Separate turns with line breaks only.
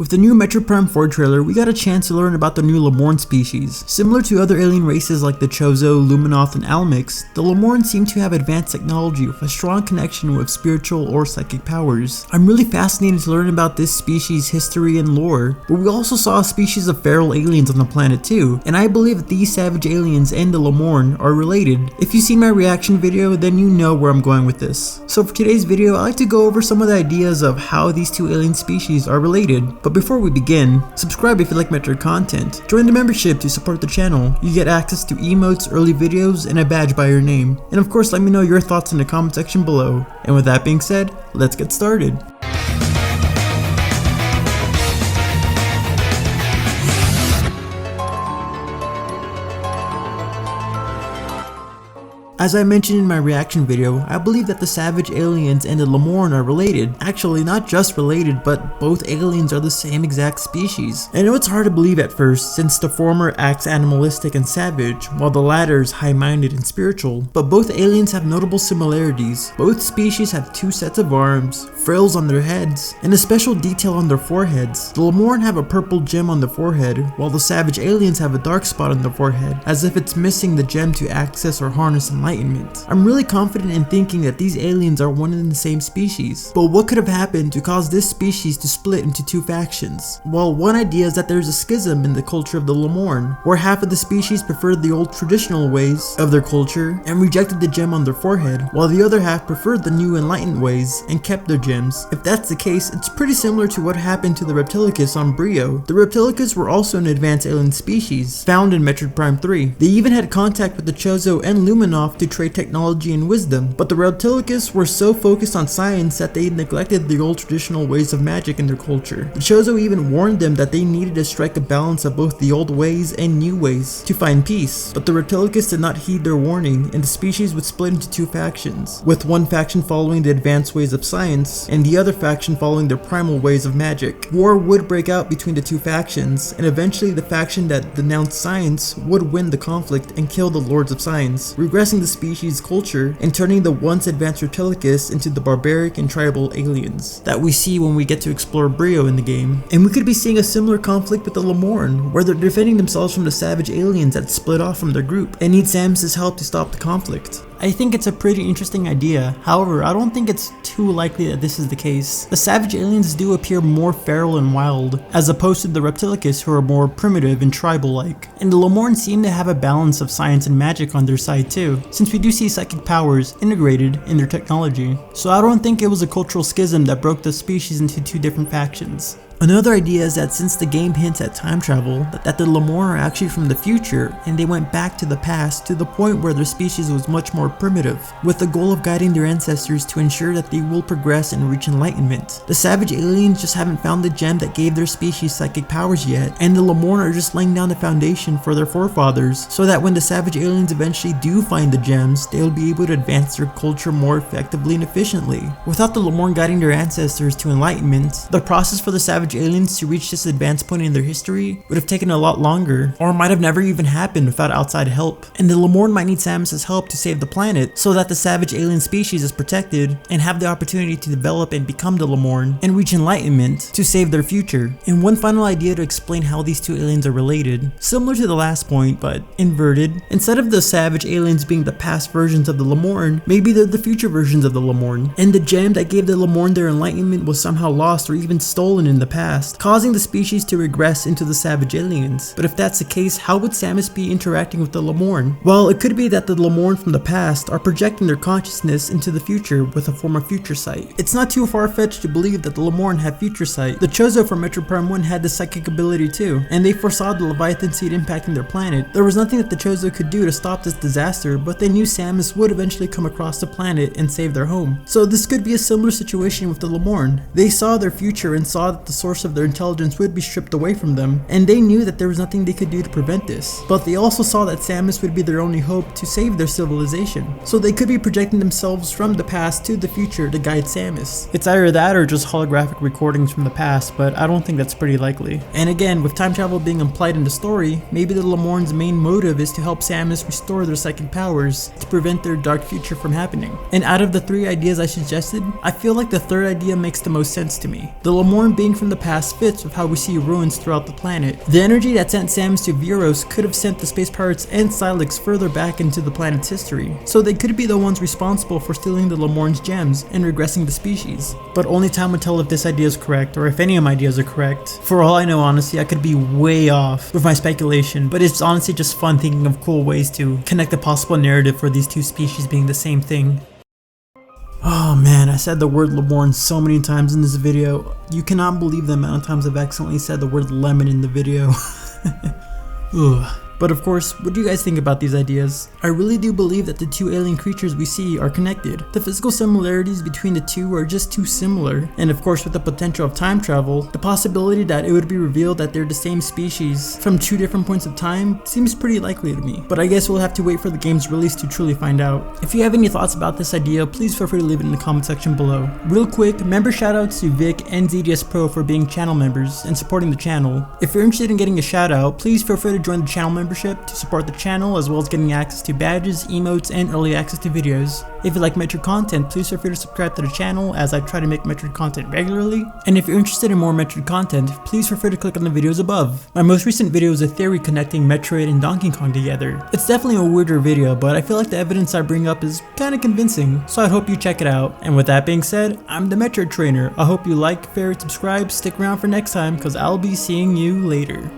With the new Metroid Prime 4 trailer, we got a chance to learn about the new Lamorn species. Similar to other alien races like the Chozo, Luminoth, and Almix, the Lamorn seem to have advanced technology with a strong connection with spiritual or psychic powers. I'm really fascinated to learn about this species' history and lore, but we also saw a species of feral aliens on the planet too, and I believe that these savage aliens and the Lamorn are related. If you've seen my reaction video, then you know where I'm going with this. So for today's video, I like to go over some of the ideas of how these two alien species are related. But before we begin, subscribe if you like Metroid content. Join the membership to support the channel. You get access to emotes, early videos, and a badge by your name. And of course, let me know your thoughts in the comment section below. And with that being said, let's get started. As I mentioned in my reaction video, I believe that the savage aliens and the Lamorn are related. Actually, not just related, but both aliens are the same exact species. I know it's hard to believe at first, since the former acts animalistic and savage, while the latter is high-minded and spiritual. But both aliens have notable similarities. Both species have two sets of arms, frills on their heads, and a special detail on their foreheads. The Lamorn have a purple gem on the forehead, while the savage aliens have a dark spot on the forehead, as if it's missing the gem to access or harness enlightenment. I'm really confident in thinking that these aliens are one and the same species. But what could have happened to cause this species to split into two factions? Well, one idea is that there's a schism in the culture of the Lamorn, where half of the species preferred the old traditional ways of their culture and rejected the gem on their forehead, while the other half preferred the new enlightened ways and kept their gems. If that's the case, it's pretty similar to what happened to the Reptilicus on Brio. The Reptilicus were also an advanced alien species, found in Metroid Prime 3. They even had contact with the Chozo and Luminoth to trade technology and wisdom, but the Reptilicus were so focused on science that they neglected the old traditional ways of magic in their culture. The Chozo even warned them that they needed to strike a balance of both the old ways and new ways to find peace, but the Reptilicus did not heed their warning, and the species would split into two factions, with one faction following the advanced ways of science and the other faction following their primal ways of magic. War would break out between the two factions, and eventually the faction that denounced science would win the conflict and kill the Lords of Science, regressing the species culture and turning the once advanced Reptilicus into the barbaric and tribal aliens that we see when we get to explore Brio in the game. And we could be seeing a similar conflict with the Lamorn, where they're defending themselves from the savage aliens that split off from their group and need Samus's help to stop the conflict. I think it's a pretty interesting idea. However, I don't think it's too likely that this is the case. The savage aliens do appear more feral and wild, as opposed to the Reptilicus, who are more primitive and tribal-like. And the Lamorn seem to have a balance of science and magic on their side too, since we do see psychic powers integrated in their technology. So I don't think it was a cultural schism that broke the species into two different factions. Another idea is that since the game hints at time travel, that the Lamorn are actually from the future and they went back to the past to the point where their species was much more primitive, with the goal of guiding their ancestors to ensure that they will progress and reach enlightenment. The savage aliens just haven't found the gem that gave their species psychic powers yet, and the Lamorn are just laying down the foundation for their forefathers so that when the savage aliens eventually do find the gems, they'll be able to advance their culture more effectively and efficiently. Without the Lamorn guiding their ancestors to enlightenment, the process for the savage aliens to reach this advanced point in their history would have taken a lot longer, or might have never even happened without outside help. And the Lamorn might need Samus's help to save the planet so that the savage alien species is protected and have the opportunity to develop and become the Lamorn and reach enlightenment to save their future. And one final idea to explain how these two aliens are related, similar to the last point but inverted. Instead of the savage aliens being the past versions of the Lamorn, maybe they're the future versions of the Lamorn, and the gem that gave the Lamorn their enlightenment was somehow lost or even stolen in the past, causing the species to regress into the savage aliens. But if that's the case, how would Samus be interacting with the Lamorn? Well, it could be that the Lamorn from the past are projecting their consciousness into the future with a form of future sight. It's not too far-fetched to believe that the Lamorn have future sight. The Chozo from Metroid Prime 1 had this psychic ability too, and they foresaw the Leviathan seed impacting their planet. There was nothing that the Chozo could do to stop this disaster, but they knew Samus would eventually come across the planet and save their home. So this could be a similar situation with the Lamorn. They saw their future and saw that the source of their intelligence would be stripped away from them, and they knew that there was nothing they could do to prevent this. But they also saw that Samus would be their only hope to save their civilization. So they could be projecting themselves from the past to the future to guide Samus. It's either that or just holographic recordings from the past, but I don't think that's pretty likely. And again, with time travel being implied in the story, maybe the Lamorn's main motive is to help Samus restore their psychic powers to prevent their dark future from happening. And out of the three ideas I suggested, I feel like the third idea makes the most sense to me. The Lamorn being from the past fits with how we see ruins throughout the planet. The energy that sent Samus to Viros could have sent the space pirates and Silex further back into the planet's history, so they could be the ones responsible for stealing the Lamorn's gems and regressing the species. But only time will tell if this idea is correct, or if any of my ideas are correct. For all I know, honestly, I could be way off with my speculation, but it's honestly just fun thinking of cool ways to connect a possible narrative for these two species being the same thing. Oh man, I said the word Lamorn so many times in this video. You cannot believe the amount of times I've accidentally said the word lemon in the video. Ugh. But of course, what do you guys think about these ideas? I really do believe that the two alien creatures we see are connected. The physical similarities between the two are just too similar. And of course, with the potential of time travel, the possibility that it would be revealed that they're the same species from two different points of time seems pretty likely to me. But I guess we'll have to wait for the game's release to truly find out. If you have any thoughts about this idea, please feel free to leave it in the comment section below. Real quick, member shoutouts to Vic and ZDS Pro for being channel members and supporting the channel. If you're interested in getting a shoutout, please feel free to join the channel membership to support the channel, as well as getting access to badges, emotes, and early access to videos. If you like Metroid content, please feel free to subscribe to the channel, as I try to make Metroid content regularly. And if you're interested in more Metroid content, please feel free to click on the videos above. My most recent video is a theory connecting Metroid and Donkey Kong together. It's definitely a weirder video, but I feel like the evidence I bring up is kinda convincing, so I hope you check it out. And with that being said, I'm the Metroid Trainer. I hope you like, favorite, subscribe, stick around for next time, cause I'll be seeing you later.